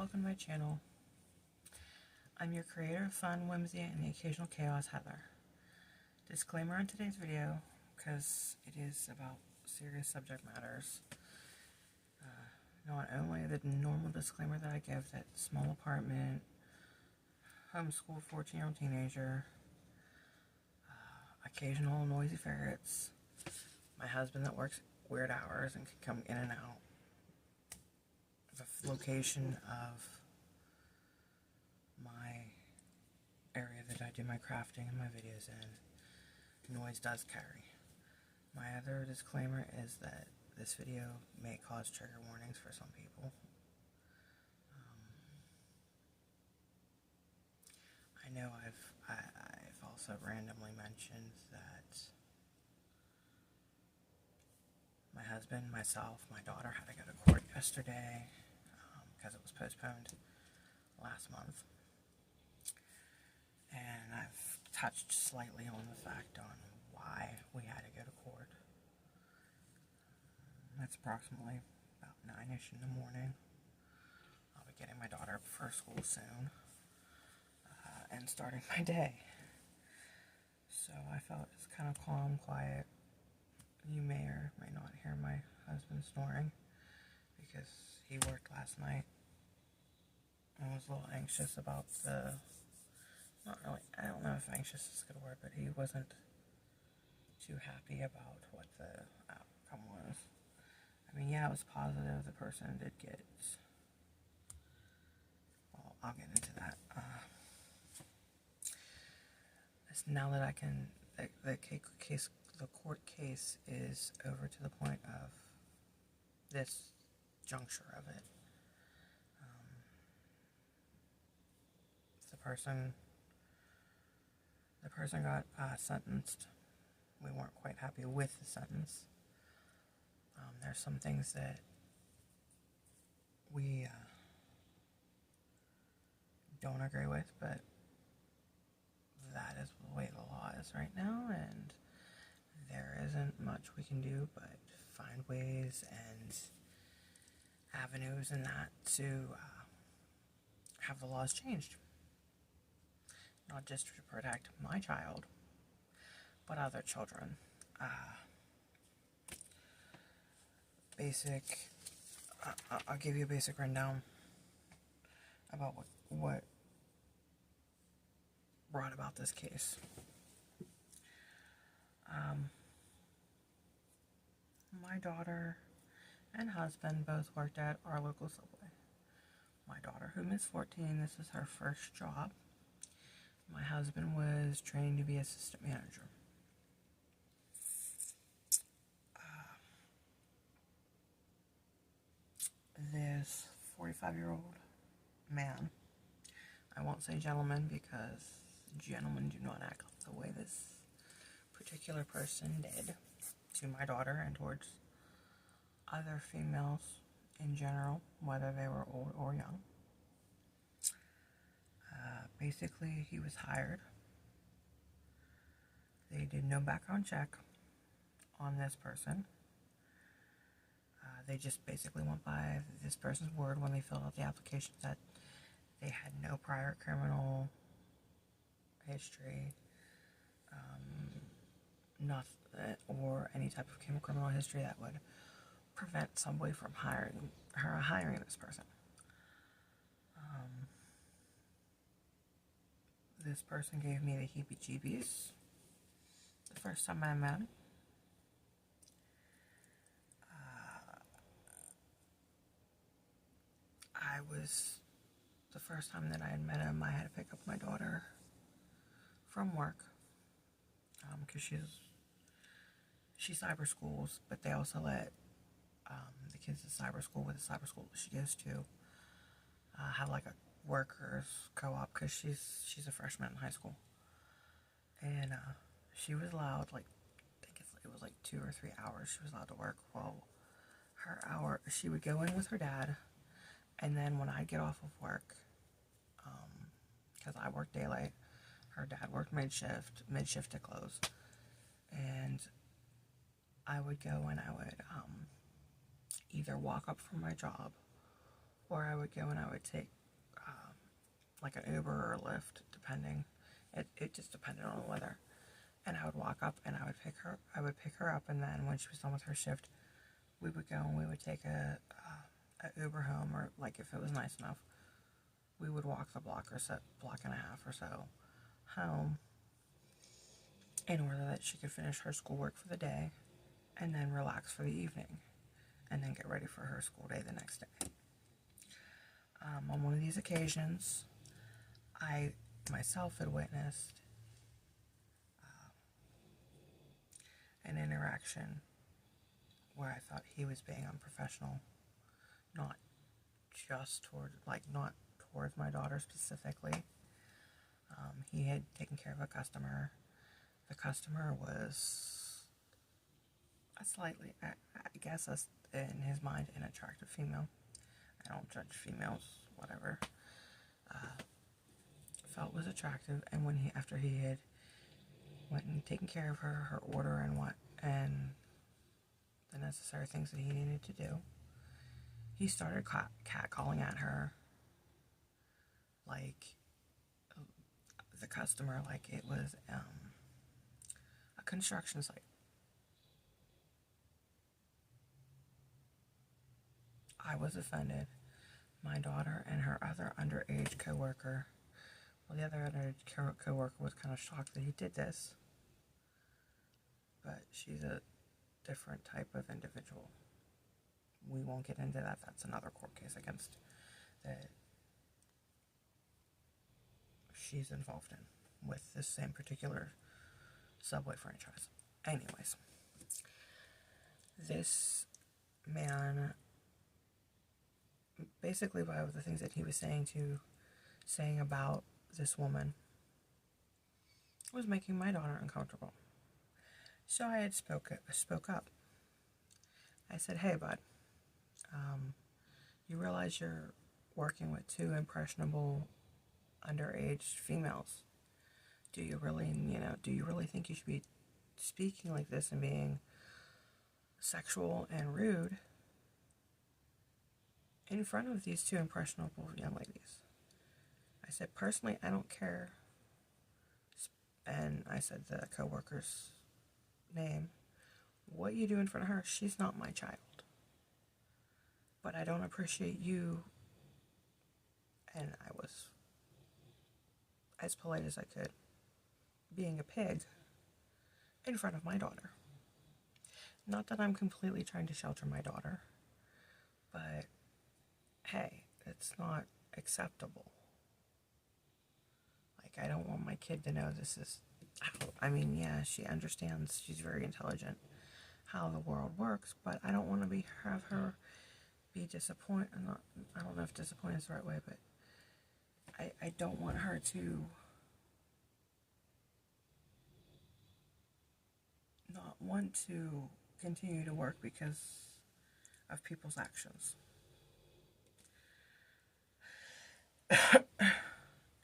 welcome to my channel. I'm your creator of fun, whimsy, and the occasional chaos, Heather. Disclaimer on today's video, because it is about serious subject matters. Not only the normal disclaimer that I give, that small apartment, homeschooled 14-year-old teenager, occasional noisy ferrets, my husband that works weird hours and can come in and out, the location of my area that I do my crafting and my videos in, noise does carry. My other disclaimer is that this video may cause trigger warnings for some people. I know I've also randomly mentioned that my husband, myself, my daughter had to go to court yesterday because it was postponed last month. And I've touched slightly on the fact on why we had to go to court. That's approximately about 9-ish in the morning. I'll be getting my daughter up for school soon and starting my day. So I felt it's kind of calm, quiet. You may or may not hear my husband snoring because he worked last night and was a little anxious about not really, I don't know if anxious is a good word, but he wasn't too happy about what the outcome was. I mean, yeah, it was positive. The person did get, well, I'll get into that. Now that I can, the court case is over to the point of this juncture of it. The person got sentenced. We weren't quite happy with the sentence. There's some things that we don't agree with, but that is the way the law is right now, and there isn't much we can do but find ways and avenues in that to have the laws changed. Not just to protect my child, but other children. I'll give you a basic rundown about what brought about this case. My daughter and husband both worked at our local Subway. My daughter, whom is 14, this is her first job. My husband was trained to be assistant manager. This 45-year-old man, I won't say gentleman because gentlemen do not act the way this particular person did to my daughter and towards other females in general, whether they were old or young. Basically, he was hired. They did no background check on this person. They just basically went by this person's word when they filled out the application that they had no prior criminal history, or any type of criminal history that would prevent somebody from hiring this person. This person gave me the heebie-jeebies the first time I met him. The first time that I had met him, I had to pick up my daughter from work, because she cyber schools, but they also let the kids at cyber school, with the cyber school that she goes to, have like a workers co-op, because she's a freshman in high school, and she was allowed, like, I think it was like 2 or 3 hours she was allowed to work. Well, her hour, she would go in with her dad, and then when I'd get off of work, because I worked daylight, her dad worked mid-shift to close, and I would go and I would either walk up from my job or I would go and I would take like an Uber or a Lyft, depending. It just depended on the weather. And I would walk up and I would pick her up, and then when she was done with her shift, we would go and we would take a Uber home, or like if it was nice enough, we would walk the block and a half or so home, in order that she could finish her schoolwork for the day and then relax for the evening and then get ready for her school day the next day. On one of these occasions, I myself had witnessed an interaction where I thought he was being unprofessional, not towards my daughter specifically. He had taken care of a customer. The customer was I guess, in his mind, an attractive female. I don't judge females, whatever. Felt was attractive, and after he had went and taken care of her order and the necessary things that he needed to do, he started catcalling at her, like the customer, like it was a construction site. I was offended. My daughter and her other underage coworker. Well, the other underage coworker was kind of shocked that he did this, but she's a different type of individual. We won't get into that. That's another court case against that she's involved in with this same particular Subway franchise. Anyways, this man, basically by the things that he was saying about this woman, was making my daughter uncomfortable. So I had spoke up. I said, "Hey, bud, you realize you're working with two impressionable underage females. Do you really think you should be speaking like this and being sexual and rude in front of these two impressionable young ladies?" I said, "Personally, I don't care." And I said the coworker's name. "What you do in front of her, she's not my child. But I don't appreciate you." And I was as polite as I could, being a pig in front of my daughter. Not that I'm completely trying to shelter my daughter, but hey, it's not acceptable. Like, I don't want my kid to know this is, yeah, she understands, she's very intelligent, how the world works, but I don't want to have her be disappointed. I don't know if disappointed is the right way, but I don't want her to not want to continue to work because of people's actions.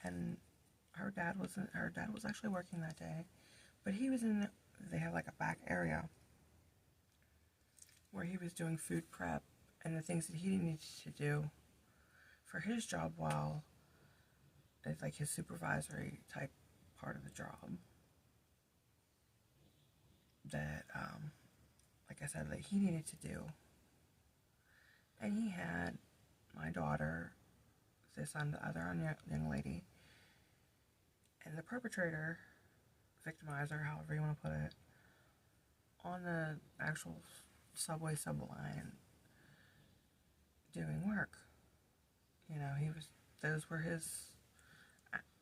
And her dad was actually working that day, but they have like a back area where he was doing food prep and the things that he needed to do for his job, while it's like his supervisory type part of the job that, like I said, that he needed to do. And he had my daughter, this other young lady, and the perpetrator, victimizer, however you want to put it, on the actual subway subline doing work. Those were his,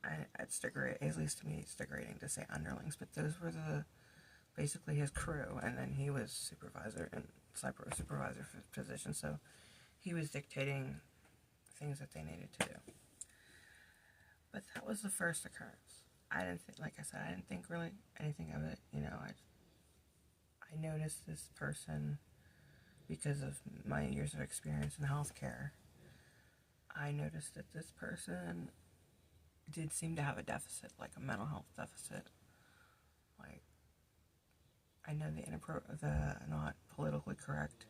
at least to me it's degrading to say underlings, but those were basically his crew, and then he was supervisor position, so he was dictating things that they needed to do. But that was the first occurrence. I didn't think really anything of it. I noticed this person because of my years of experience in healthcare. I noticed that this person did seem to have a deficit, like a mental health deficit. Like, I know the not politically correct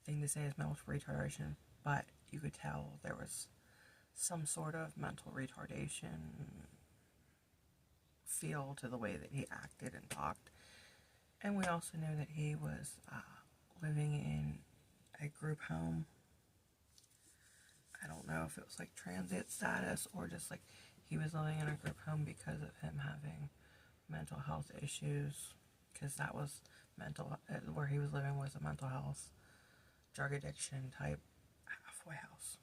thing to say is mental retardation, but you could tell there was some sort of mental retardation feel to the way that he acted and talked. And we also knew that he was living in a group home. I don't know if it was like transit status or just like he was living in a group home because of him having mental health issues, because that was where he was living was a mental health, drug addiction type halfway house.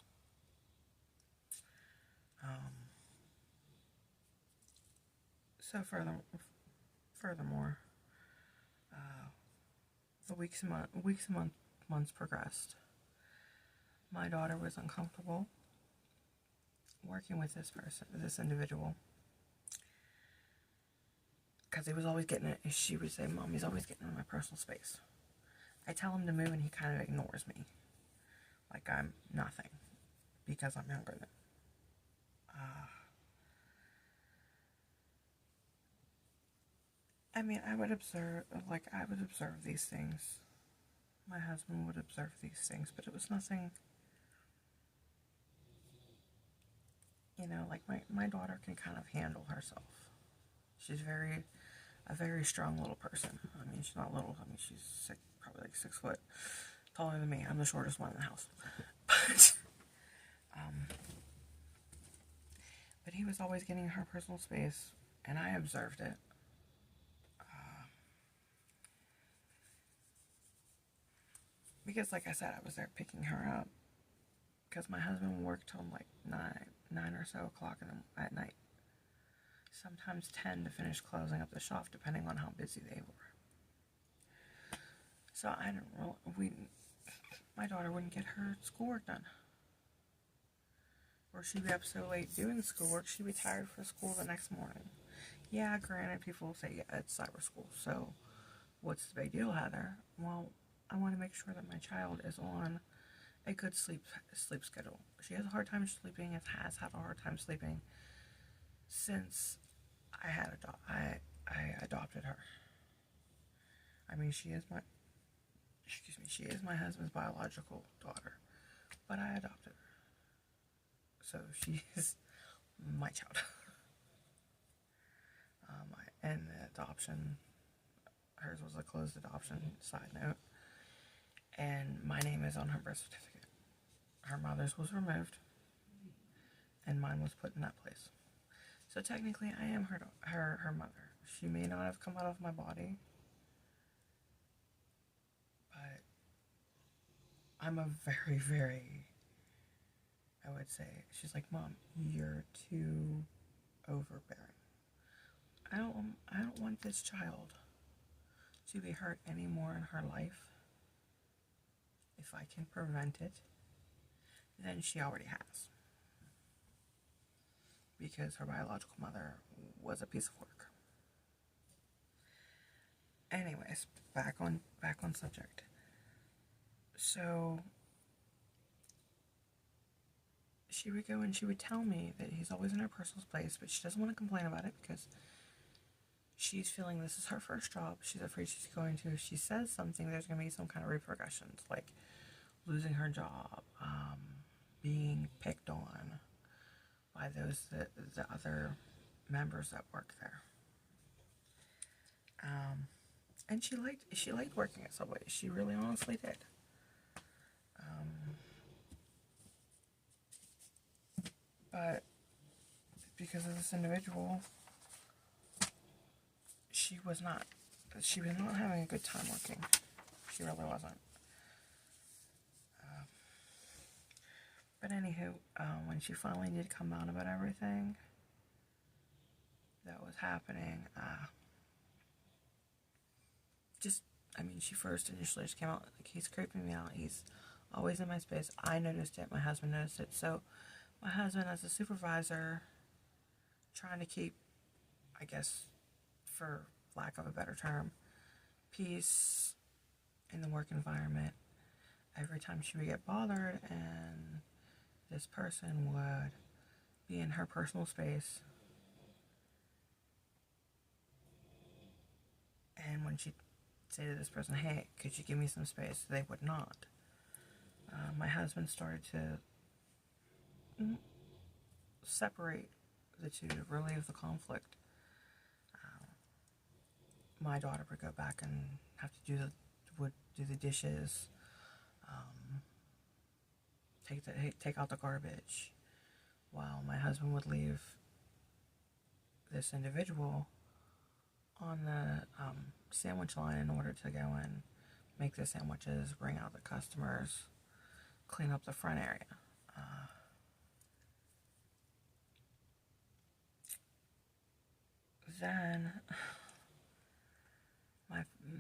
So furthermore, the months progressed. My daughter was uncomfortable working with this individual, because he was always getting it. She would say, "Mom, he's always getting in my personal space." I tell him to move, and he kind of ignores me, like I'm nothing, because I'm younger than. I would observe these things. My husband would observe these things, but it was nothing. Like my daughter can kind of handle herself. She's a very strong little person. She's not little. She's probably like 6 foot taller than me. I'm the shortest one in the house. But he was always getting her personal space, and I observed it. Because, like I said, I was there picking her up. Because my husband worked till like 9 or so o'clock at night. Sometimes 10 to finish closing up the shop, depending on how busy they were. So my daughter wouldn't get her schoolwork done. Or she'd be up so late doing schoolwork, she'd be tired for school the next morning. Yeah, granted, people will say, yeah, it's cyber school, so what's the big deal, Heather? Well, I want to make sure that my child is on a good sleep schedule. She has a hard time sleeping, has had a hard time sleeping since I adopted her. She is my husband's biological daughter, but I adopted her. So she is my child. And the adoption, hers was a closed adoption, side note. And my name is on her birth certificate. Her mother's was removed, and mine was put in that place. So technically, I am her mother. She may not have come out of my body, but I'm a very, very, I would say, she's like, "Mom, you're too overbearing. I don't want this child to be hurt anymore in her life. If I can prevent it, then she already has. Because her biological mother was a piece of work." Anyways, back on subject. So she would go and she would tell me that he's always in her personal space, but she doesn't want to complain about it because she's feeling this is her first job. She's afraid if she says something, there's going to be some kind of repercussions, like losing her job, being picked on by the other members that work there. And she liked working at Subway. She really honestly did. But because of this individual, she was not having a good time working. She really wasn't. But anywho, when she finally did come out about everything that was happening, she first initially just came out like, he's creeping me out. He's always in my space. I noticed it. My husband noticed it. So my husband, as a supervisor, trying to keep, I guess, for lack of a better term, peace in the work environment. Every time she would get bothered and this person would be in her personal space, and when she'd say to this person, "Hey, could you give me some space?" they would not. My husband started to separate the two, to relieve the conflict. My daughter would go back and have to do the dishes, take out the garbage, while my husband would leave this individual on the sandwich line in order to go and make the sandwiches, bring out the customers, clean up the front area. Then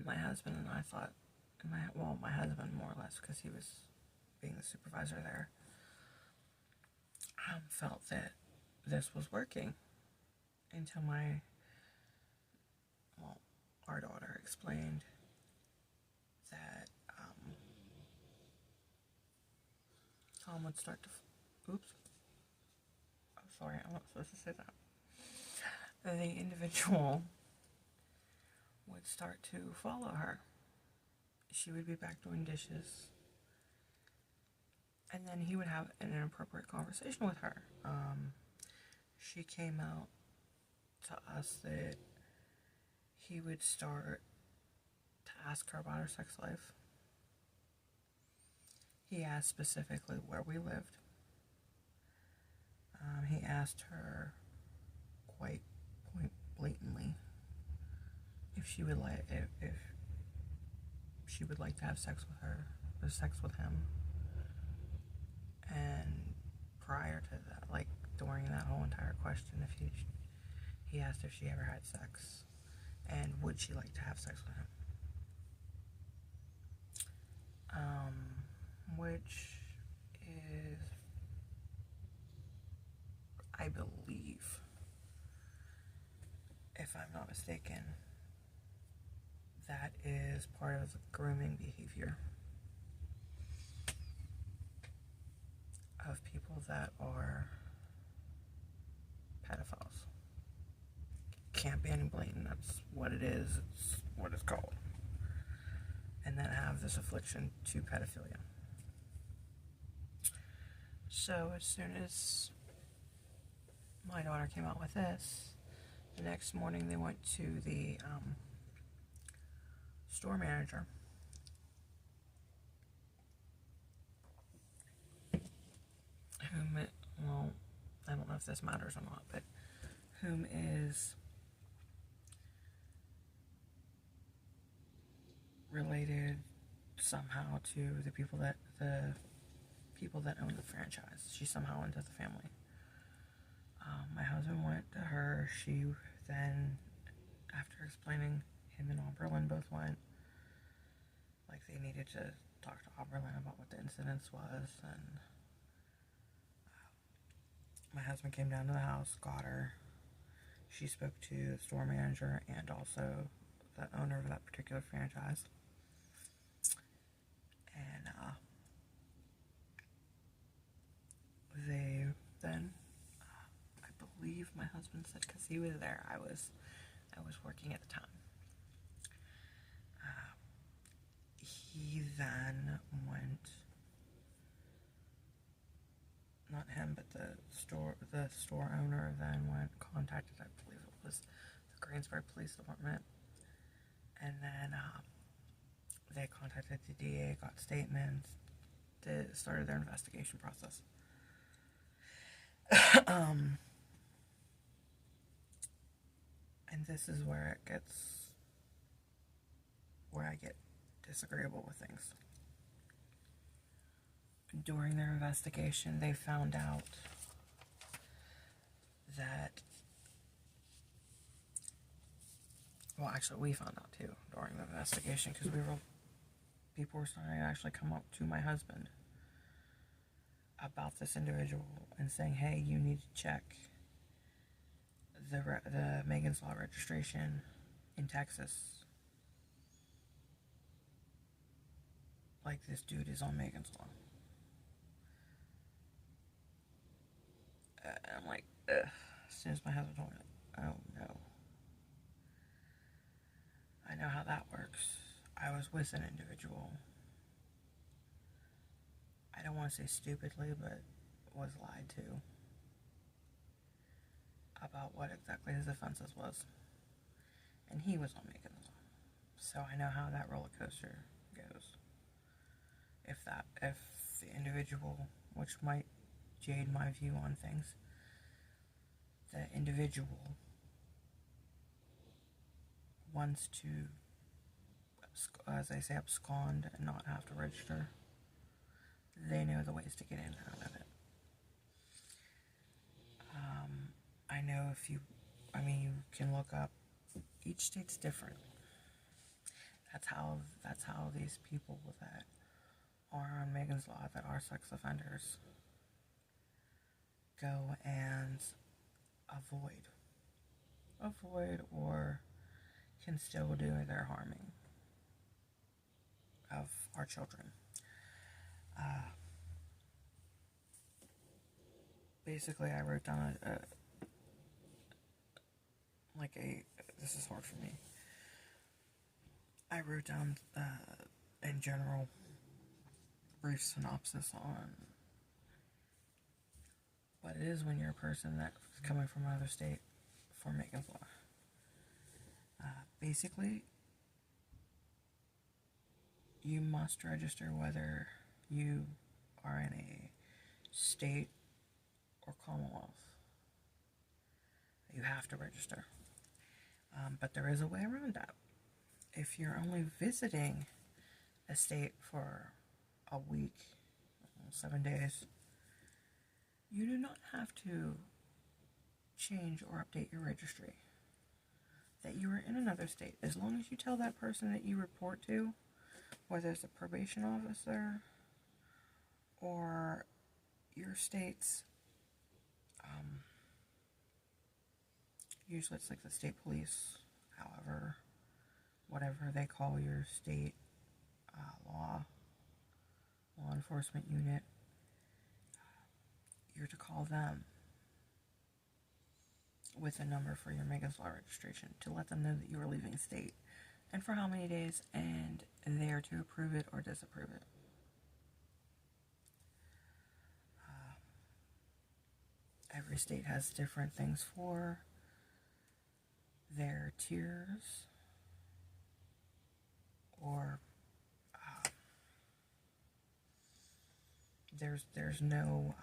my husband and I thought, my husband more or less, because he was being the supervisor there, felt that this was working until our daughter explained that Tom would start to, oops, I'm sorry, I'm not supposed to say that. The individual would start to follow her. She would be back doing dishes, and then he would have an inappropriate conversation with her. She came out to us that he would start to ask her about her sex life. He asked specifically where we lived. He asked her quite point blatantly if she would like to have sex with him. And prior to that, like during that whole entire question, he asked if she ever had sex and would she like to have sex with him. Which is, I believe, if I'm not mistaken, that is part of the grooming behavior of people that are pedophiles. Can't be any blatant, that's what it is, it's what it's called. And then have this affliction to pedophilia. So as soon as my daughter came out with this, the next morning they went to the store manager, whom, I don't know if this matters or not, but whom is related somehow to the people that own the franchise. She's somehow into the family. My husband went to her. She then, after explaining, him and Oberlin both went. Like, they needed to talk to Oberlin about what the incident was, and my husband came down to the house, got her. She spoke to the store manager and also the owner of that particular franchise. And they then, I believe my husband said, because he was there, I was working at the time. He then went, not him, but the store owner then contacted, I believe it was the Greensburg Police Department, and then they contacted the DA, got statements, started their investigation process. And this is where I get disagreeable with things. During their investigation, they found out that, well, actually, we found out too during the investigation, because people were starting to actually come up to my husband about this individual and saying, hey, you need to check the Megan's Law registration in Texas. Like, this dude is on Megan's Law. And I'm like, ugh. As soon as my husband told me, oh no. I know how that works. I was with an individual, I don't want to say stupidly, but was lied to about what exactly his offenses was. And he was on Megan's Law. So I know how that roller coaster goes. If the individual, which might jade my view on things, the individual wants to, as I say, abscond and not have to register, they know the ways to get in and out of it. I know you can look up, each state's different. That's how these people that are on Megan's Law, that are sex offenders, go and avoid or can still do their harming of our children. Basically, I wrote down this is hard for me. I wrote down in general brief synopsis on what it is when you're a person that's coming from another state for Megan's Law. Basically, you must register whether you are in a state or Commonwealth. You have to register. But there is a way around that. If you're only visiting a state for a week, 7 days, you do not have to change or update your registry that you are in another state. As long as you tell that person that you report to, whether it's a probation officer or your state's, usually it's like the state police, however, whatever they call your state law enforcement unit, you're to call them with a number for your Megan's Law registration to let them know that you are leaving state and for how many days, and they are to approve it or disapprove it. Every state has different things for their tiers, or there's no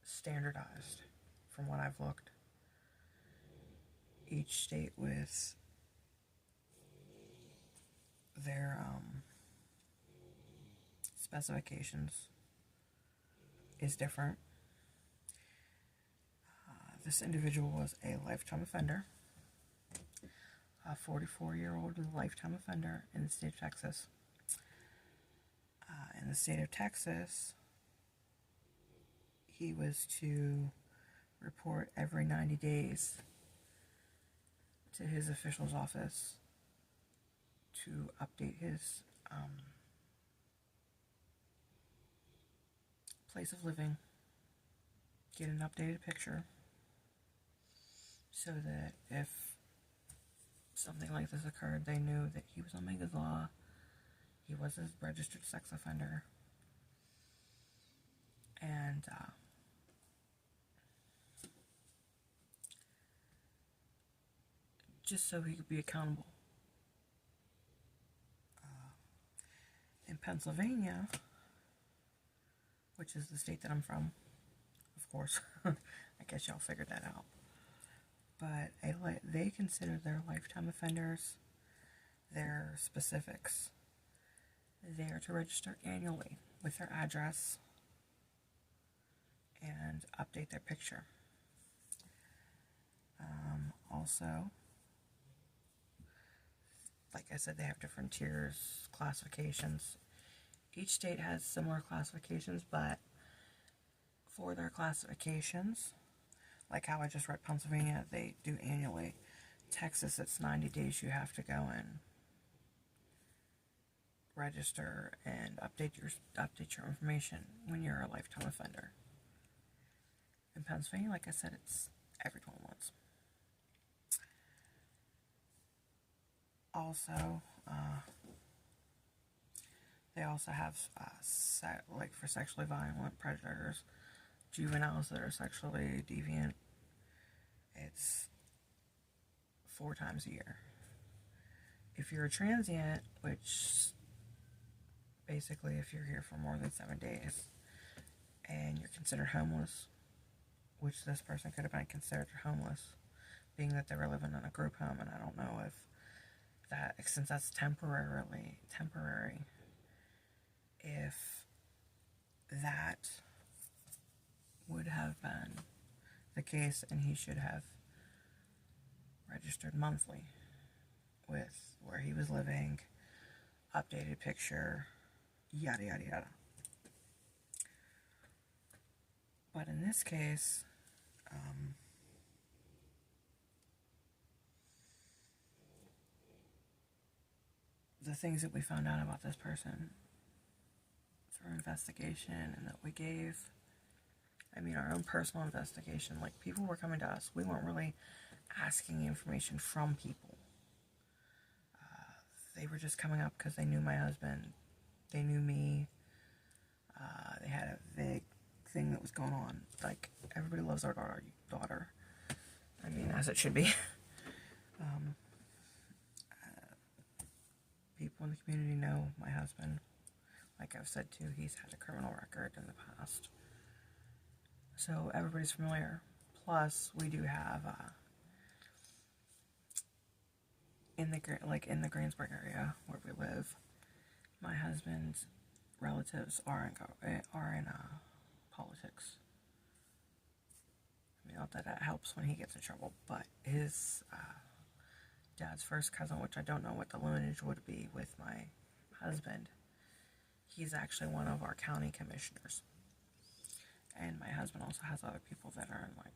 standardized from what I've looked. Each state with their specifications is different. This individual was a lifetime offender, a 44-year-old lifetime offender in the state of Texas. In the state of Texas, he was to report every 90 days to his official's office to update his place of living, get an updated picture, so that if something like this occurred, they knew that he was on Megan's Law, he was a registered sex offender, and just so he could be accountable. In Pennsylvania, which is the state that I'm from, of course, I guess y'all figured that out, but they consider their lifetime offenders, their specifics, they are to register annually with their address and update their picture. Also, like I said, they have different tiers, classifications. Each state has similar classifications, but for their classifications, like how I just read Pennsylvania, they do annually. Texas, it's 90 days you have to go and register and update your information when you're a lifetime offender. In Pennsylvania, like I said, it's every 12 months. Also, They also have, like for sexually violent predators, juveniles that are sexually deviant. It's 4 times a year. If you're a transient, which basically if you're here for more than 7 days and you're considered homeless, which this person could have been considered homeless, being that they were living in a group home, and I don't know if that, since that's temporary, if that would have been the case, and he should have registered monthly with where he was living, updated picture, yada yada yada. But in this case, the things that we found out about this person through investigation and that we gave, our own personal investigation, like people were coming to us. We weren't really asking information from people. They were just coming up because they knew my husband, they knew me, they had a vague thing that was going on. Like, everybody loves our daughter. As it should be. People in the community know my husband. Like I've said too, he's had a criminal record in the past. So everybody's familiar. Plus, we do have, in the Greensburg area where we live, my husband's relatives are in politics. Not that helps when he gets in trouble, but his dad's first cousin, which I don't know what the lineage would be with my husband, he's actually one of our county commissioners. And my husband also has other people that are in like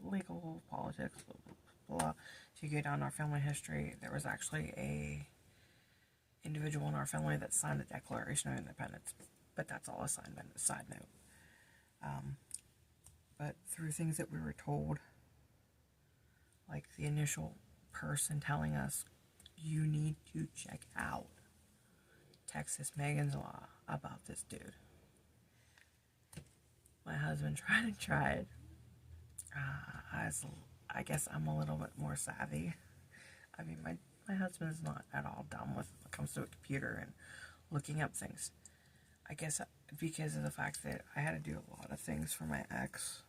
legal politics, blah, blah, blah. If you go down our family history, there was actually a individual in our family that signed the Declaration of Independence, but that's all a side note. But through things that we were told, like the initial person telling us, you need to check out Texas Megan's Law about this dude. My husband tried. I guess I'm a little bit more savvy. My husband's not at all dumb when it comes to a computer and looking up things. I guess because of the fact that I had to do a lot of things for my ex,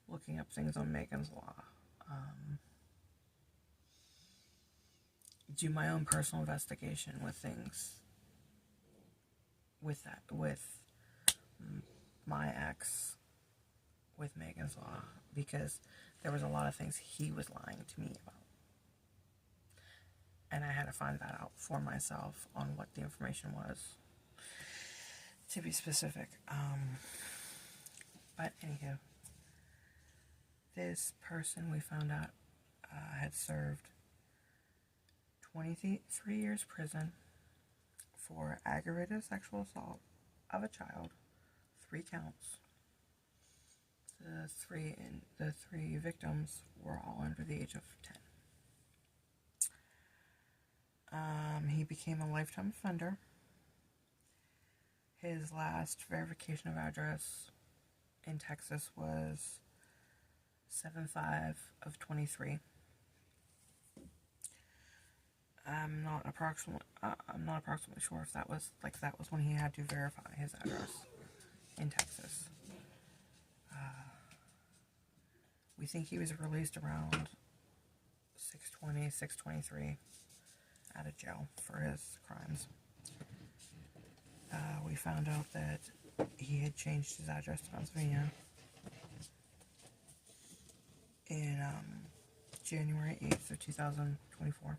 looking up things on Megan's Law, do my own personal investigation with things, with my ex, with Megan's Law, because there was a lot of things he was lying to me about. And I had to find that out for myself on what the information was, to be specific. But anywho, this person we found out had served 23 years prison for aggravated sexual assault of a child, 3 counts. The three victims were all under the age of 10. He became a lifetime offender. His last verification of address in Texas was 7/5 of 23. I'm not approximately sure if that was when he had to verify his address in Texas. We think he was released around 6/20, 6/23 out of jail for his crimes. We found out that he had changed his address to Pennsylvania in January 8th of 2024.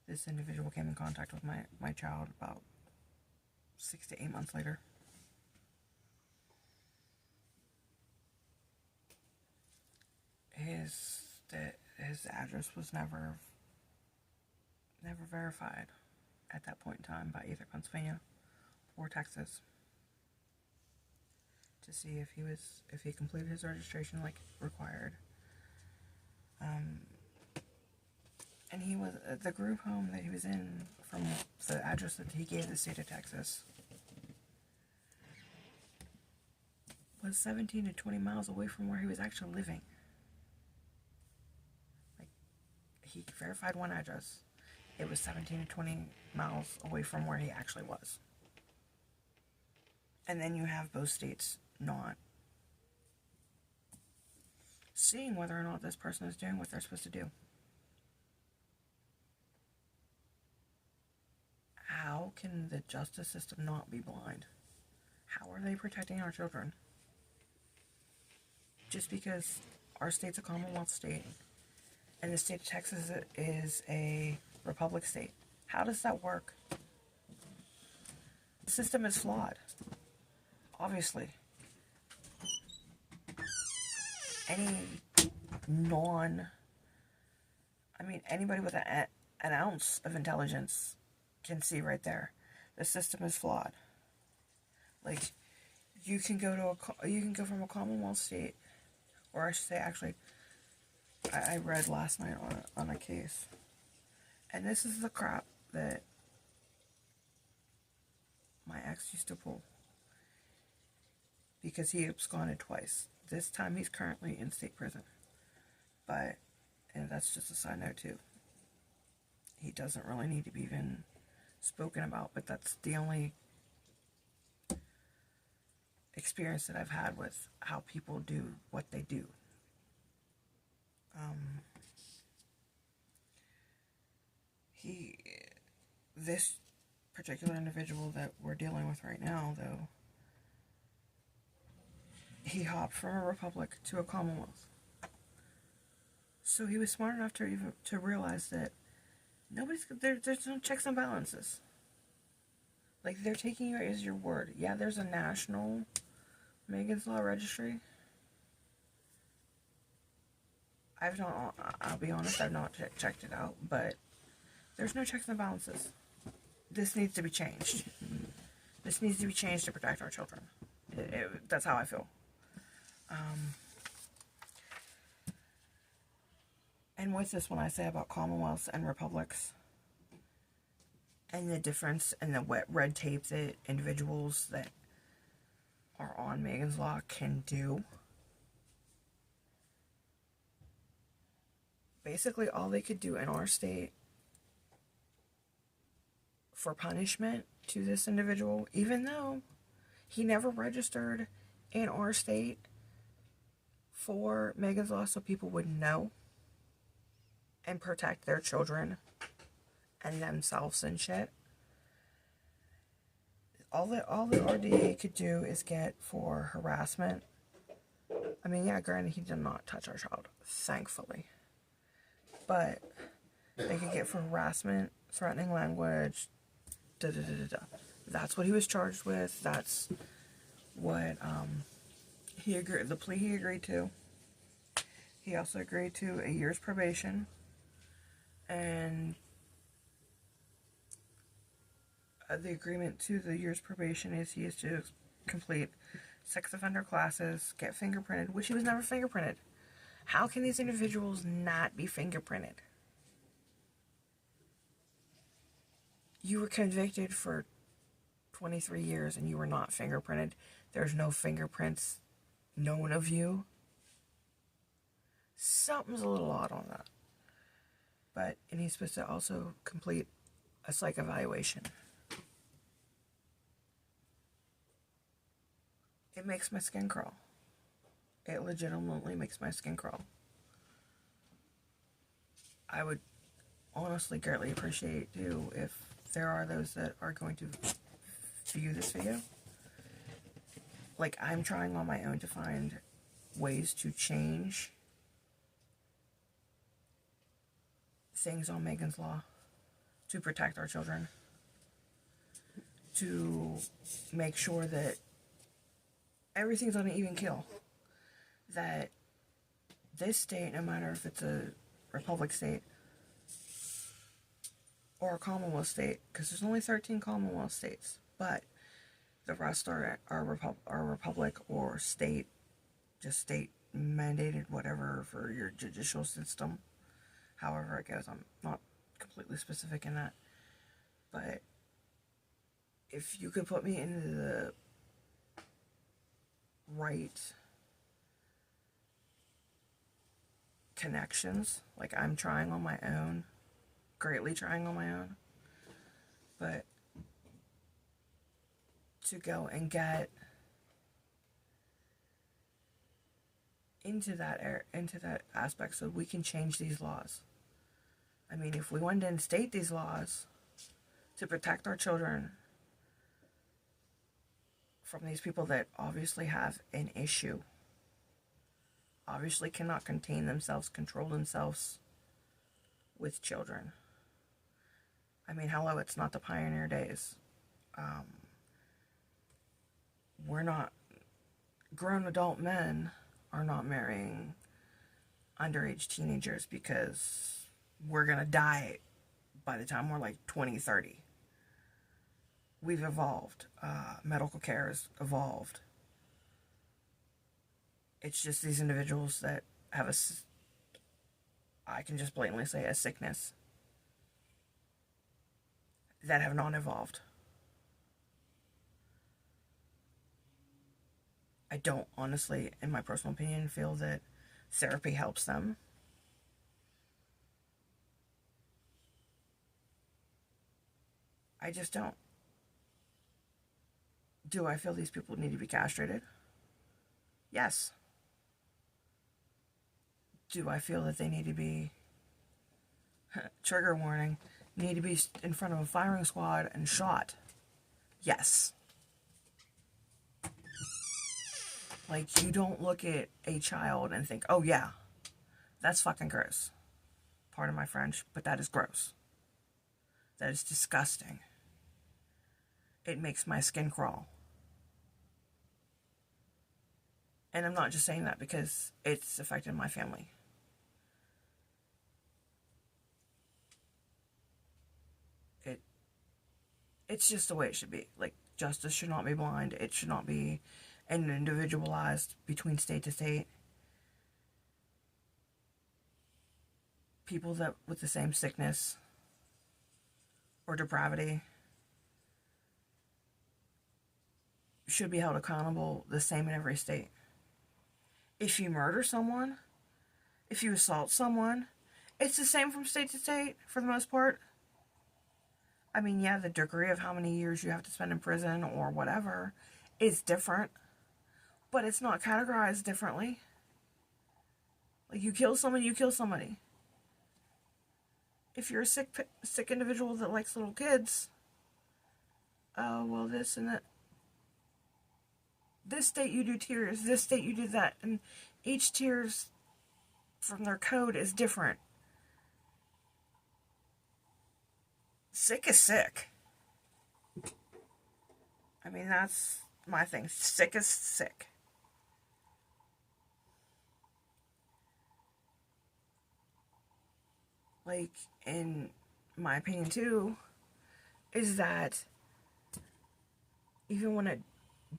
This individual came in contact with my child about 6 to 8 months later. His address was never verified at that point in time by either Pennsylvania or Texas to see if he completed his registration like required. And he was, the group home that he was in, from the address that he gave the state of Texas, was 17 to 20 miles away from where he was actually living. Like, he verified one address. It was 17 to 20 miles away from where he actually was. And then you have both states not seeing whether or not this person is doing what they're supposed to do. How can the justice system not be blind? How are they protecting our children? Just because our state's a Commonwealth state and the state of Texas is a Republic state. How does that work? The system is flawed. Obviously. Anybody with an ounce of intelligence can see right there. The system is flawed. Like, you can go from a Commonwealth state, or I should say, actually, I read last night on a case, and this is the crap that my ex used to pull, because he absconded twice. This time he's currently in state prison, and that's just a side note too. He doesn't really need to be even spoken about, but that's the only experience that I've had with how people do what they do. This particular individual that we're dealing with right now, though, he hopped from a republic to a commonwealth. So he was smart enough to realize that there's no checks and balances. Like, they're taking you as your word. Yeah, there's a national Megan's Law registry. I'll be honest, I've not checked it out, but there's no checks and balances. This needs to be changed. This needs to be changed to protect our children. That's how I feel. And with this, when I say about commonwealths and republics, and the difference and the red tape that individuals that are on Megan's Law can do, basically all they could do in our state for punishment to this individual, even though he never registered in our state for Megan's Law so people would know and protect their children and themselves and shit. All the RDA could do is get for harassment. I mean, yeah, granted, he did not touch our child, thankfully. But they could get for harassment, threatening language, That's what he was charged with. That's what the plea he agreed to. He also agreed to a year's probation, and the agreement to the year's probation is he is to complete sex offender classes, get fingerprinted, which he was never fingerprinted. How can these individuals not be fingerprinted? You were convicted for 23 years and you were not fingerprinted. There's no fingerprints known of you. Something's a little odd on that. And he's supposed to also complete a psych evaluation. It makes my skin crawl. It legitimately makes my skin crawl. I would honestly greatly appreciate too if there are those that are going to view this video. Like, I'm trying on my own to find ways to change things on Megan's Law to protect our children, to make sure that everything's on an even keel, that this state, no matter if it's a republic state or a commonwealth state, because there's only 13 commonwealth states, but the rest are republic or state, just state mandated, whatever, for your judicial system. however it goes. I'm not completely specific in that. But if you could put me into the right connections, like I'm trying on my own, greatly trying on my own, but to go and get into that aspect so we can change these laws. I mean, if we wanted to instate these laws to protect our children from these people that obviously have an issue, obviously cannot contain themselves, control themselves with children. I mean, hello, it's not the pioneer days. We're not, grown adult men are not marrying underage teenagers because we're going to die by the time we're like 20, 30. We've evolved. Medical care has evolved. It's just these individuals that have I can just blatantly say, a sickness that have not evolved. I don't honestly, in my personal opinion, feel that therapy helps them. I just don't. Do I feel these people need to be castrated? Yes. Do I feel that they need to be, trigger warning, need to be in front of a firing squad and shot? Yes. Like, you don't look at a child and think, oh yeah, that's fucking gross. Pardon my French, but that is gross. That is disgusting. It makes my skin crawl. And I'm not just saying that because it's affected my family. It's just the way it should be. Like, justice should not be blind. It should not be individualized between state to state. People that with the same sickness or depravity should be held accountable the same in every state. If you murder someone, if you assault someone, it's the same from state to state for the most part. I mean, yeah, the degree of how many years you have to spend in prison or whatever is different, but it's not categorized differently. Like, you kill someone, you kill somebody. If you're a sick individual that likes little kids, oh, well, this and that. This state you do tears, this state you do that, and each tears from their code is different. Sick is sick. I mean, that's my thing. Sick is sick. Like, in my opinion too, is that even when it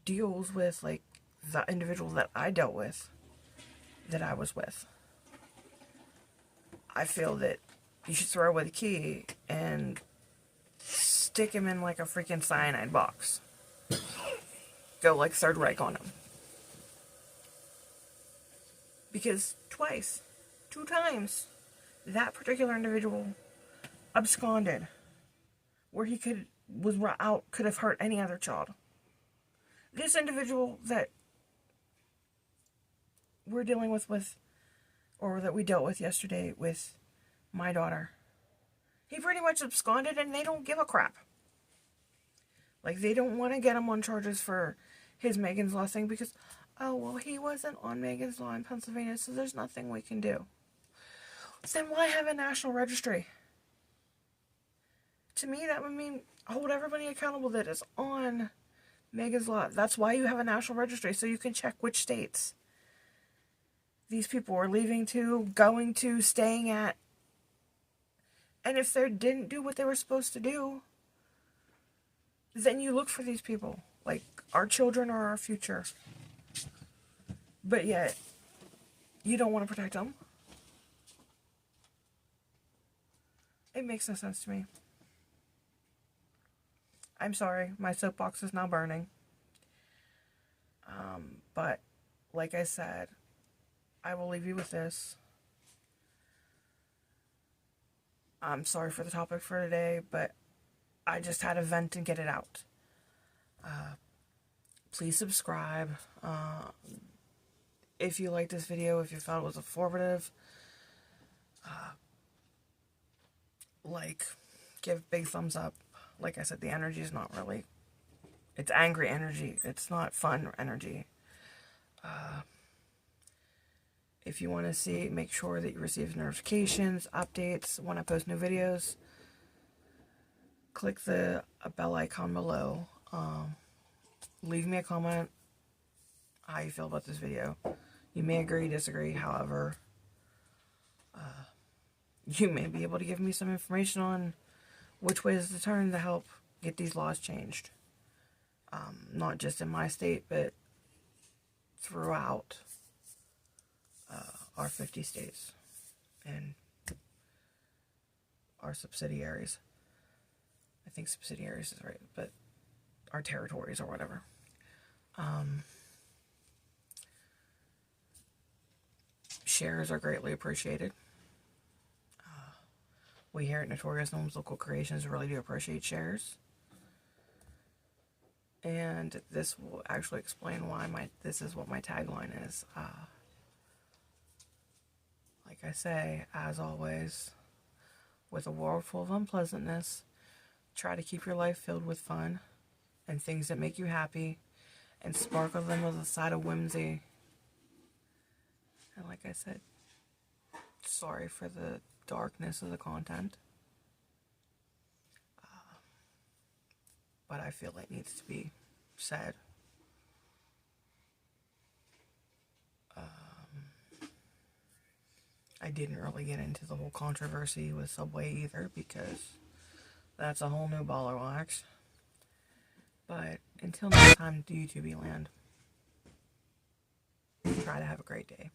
deals with, like, the individual that I dealt with, that I was with, I feel that you should throw away the key and stick him in like a freaking cyanide box. Go like Third Reich on him. Because two times, that particular individual absconded where he could have hurt any other child. This individual that we're dealing with, or that we dealt with yesterday with my daughter, he pretty much absconded and they don't give a crap. Like, they don't want to get him on charges for his Megan's Law thing because, oh, well, he wasn't on Megan's Law in Pennsylvania, so there's nothing we can do. Then why have a national registry? To me, that would mean hold everybody accountable that is on Megan's Law. That's why you have a national registry, so you can check which states these people are leaving to, going to, staying at. And if they didn't do what they were supposed to do, then you look for these people. Like, our children are our future. But yet, you don't want to protect them. It makes no sense to me. I'm sorry, my soapbox is now burning. But, like I said, I will leave you with this. I'm sorry for the topic for today, but I just had to vent and get it out. Please subscribe. If you liked this video, if you found it was informative, give big thumbs up. Like I said, the energy is not really, it's angry energy. It's not fun energy. If you want to see, make sure that you receive notifications, updates when I post new videos. Click the bell icon below. Leave me a comment how you feel about this video. You may agree, disagree, however, you may be able to give me some information on which ways to turn to help get these laws changed. Not just in my state, but throughout our 50 states and our subsidiaries. I think subsidiaries is right, but our territories or whatever. Shares are greatly appreciated. We here at Notorious Gnomes Local Creations really do appreciate shares. And this will actually explain why this is what my tagline is. Like I say, as always, with a world full of unpleasantness, try to keep your life filled with fun and things that make you happy and sparkle them with a side of whimsy. And like I said, sorry for the darkness of the content. But I feel it needs to be said. I didn't really get into the whole controversy with Subway either, because that's a whole new ball of wax. But until next time, to YouTube land, try to have a great day.